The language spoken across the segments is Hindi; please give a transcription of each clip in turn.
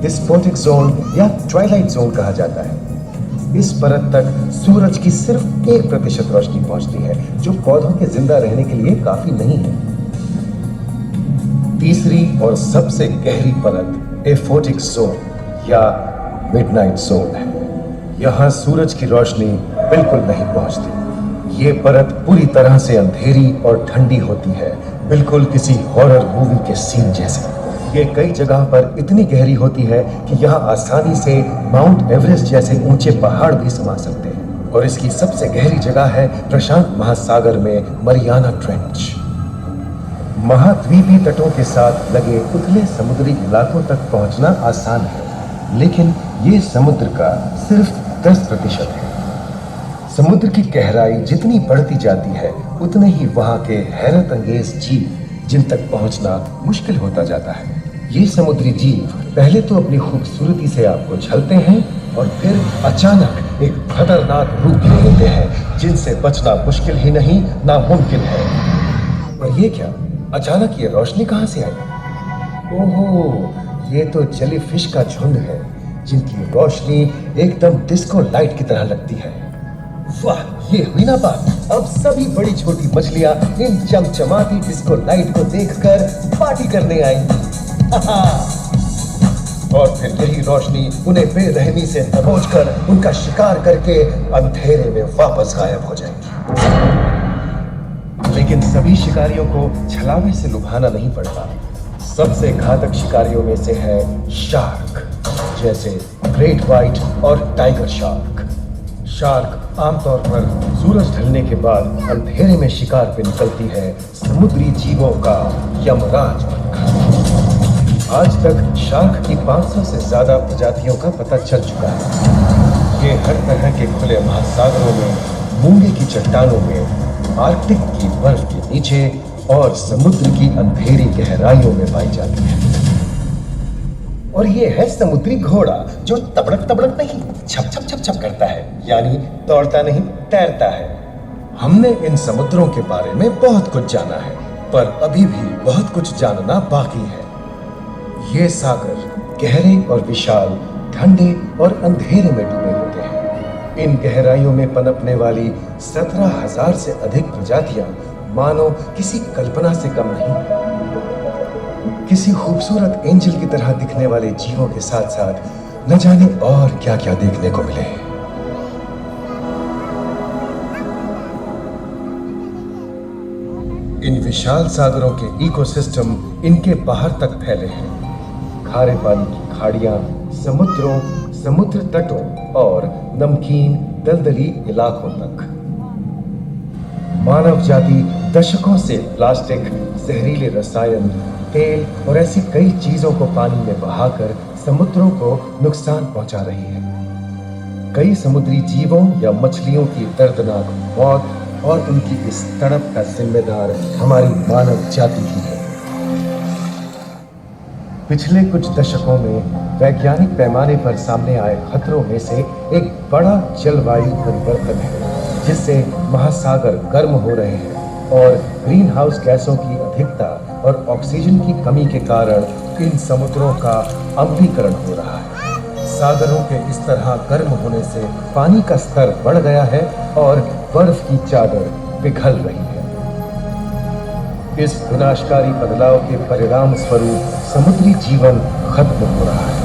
डिस्पोटिक जोन या ट्वाइलाइट जोन कहा जाता है। इस परत तक सूरज की सिर्फ 1% रोशनी पहुंचती है, जो पौधों के जिंदा रहने के लिए काफी नहीं है। तीसरी और सबसे गहरी परत एफोटिक जोन या मिडनाइट जोन है। यहां सूरज की रोशनी बिल्कुल नहीं पहुंचती। ये परत पूरी तरह से अंधेरी और ठंडी होती है, बिल्कुल किसी हॉरर मूवी के सीन जैसे। ये कई जगह पर इतनी गहरी होती है कि यहाँ आसानी से माउंट एवरेस्ट जैसे ऊंचे पहाड़ भी समा सकते हैं। और इसकी सबसे गहरी जगह है प्रशांत महासागर में मरियाना ट्रेंच। महाद्वीपीय तटों के साथ लगे उथले समुद्री इलाकों तक पहुंचना आसान है, लेकिन ये समुद्र का सिर्फ 10% है। समुद्र की गहराई जितनी बढ़ती जाती है, उतने ही वहां के हैरत अंगेज जीव जिन तक पहुंचना मुश्किल होता जाता है। ये समुद्री जीव पहले तो अपनी खूबसूरती से आपको छलते हैं और फिर अचानक एक खतरनाक रूप ले लेते हैं, जिनसे बचना मुश्किल ही नहीं, नामुमकिन है। और ये क्या, अचानक ये रोशनी कहां से आई? ओहो, ये तो जेलीफिश का झुंड है, जिनकी रोशनी एकदम डिस्को लाइट की तरह लगती है। वाह, ये हुई ना बात। अब सभी बड़ी छोटी मछलियां इन चमचमाती डिस्को लाइट को देखकर पार्टी करने आएंगी। और फिर यही रोशनी उन्हें बेरहमी से दबोचकर उनका शिकार करके अंधेरे में वापस गायब हो जाएगी। लेकिन सभी शिकारियों को छलावे से लुभाना नहीं पड़ता। सबसे घातक शिकारियों में से है शार्क, जैसे ग्रेट व्हाइट और टाइगर शार्क। शार्क आमतौर पर सूरज ढलने के बाद अंधेरे में शिकार पे निकलती है, समुद्री जीवों का यमराज बनकर। आज तक शार्क की 500 से ज्यादा प्रजातियों का पता चल चुका है। ये हर तरह के खुले महासागरों में, मूंगे की चट्टानों में, आर्कटिक की बर्फ के नीचे और समुद्र की अंधेरी गहराइयों में पाई जाती है। और ये है समुद्री घोड़ा, जो तबड़क तबड़क नहीं, छप छप छप छप करता है, यानी दौड़ता नहीं, तैरता है। हमने इन समुद्रों के बारे में बहुत कुछ जाना है, पर अभी भी बहुत कुछ जानना बाकी है। ये सागर गहरे और विशाल, ठंडे और अंधेरे में डूबे होते हैं। इन गहराइयों में पनपने वाली 17,000 से अधिक प्रजातियां मानो किसी कल्पना से कम नहीं। किसी खूबसूरत एंजल की तरह दिखने वाले जीवों के साथ साथ न जाने और क्या क्या देखने को मिले। इन विशाल सागरों के इकोसिस्टम इनके बाहर तक फैले हैं। खारे पानी की खाड़ियां, समुद्रों, समुद्र तटों और नमकीन दलदली इलाकों तक। मानव जाति दशकों से प्लास्टिक, जहरीले रसायन, तेल और ऐसी कई चीजों को पानी में बहाकर समुद्रों को नुकसान पहुंचा रही है। कई समुद्री जीवों या मछलियों की दर्दनाक मौत और उनकी इस तड़प का जिम्मेदार हमारी मानव जाति ही है। पिछले कुछ दशकों में वैज्ञानिक पैमाने पर सामने आए खतरों में से एक बड़ा जलवायु परिवर्तन है, जिससे महासागर गर्म हो रहे हैं और ग्रीन हाउस गैसों की अधिकता और ऑक्सीजन की कमी के कारण इन समुद्रों का अम्लीकरण हो रहा है। सागरों के इस तरह गर्म होने से पानी का स्तर बढ़ गया है और बर्फ की चादर पिघल रही है। इस विनाशकारी बदलाव के परिणाम स्वरूप समुद्री जीवन खत्म हो रहा है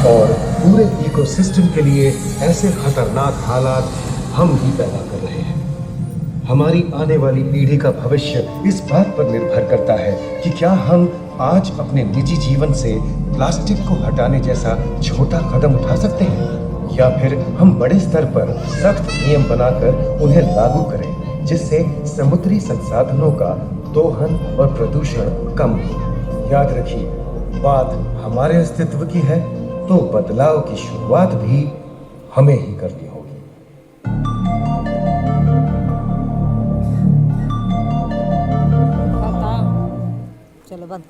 और पूरे इकोसिस्टम के लिए ऐसे खतरनाक हालात हम ही पैदा कर रहे हैं। हमारी आने वाली पीढ़ी का भविष्य इस बात पर निर्भर करता है कि क्या हम आज अपने निजी जीवन से प्लास्टिक को हटाने जैसा छोटा कदम उठा सकते हैं, या फिर हम बड़े स्तर पर सख्त नियम बनाकर उन्हें लागू करें, जिससे समुद्री संसाधनों का दोहन और प्रदूषण कम हो। याद रखिए, बात हमारे अस्तित्व की है, तो बदलाव की शुरुआत भी हमें ही करनी होगी। चलो बंद।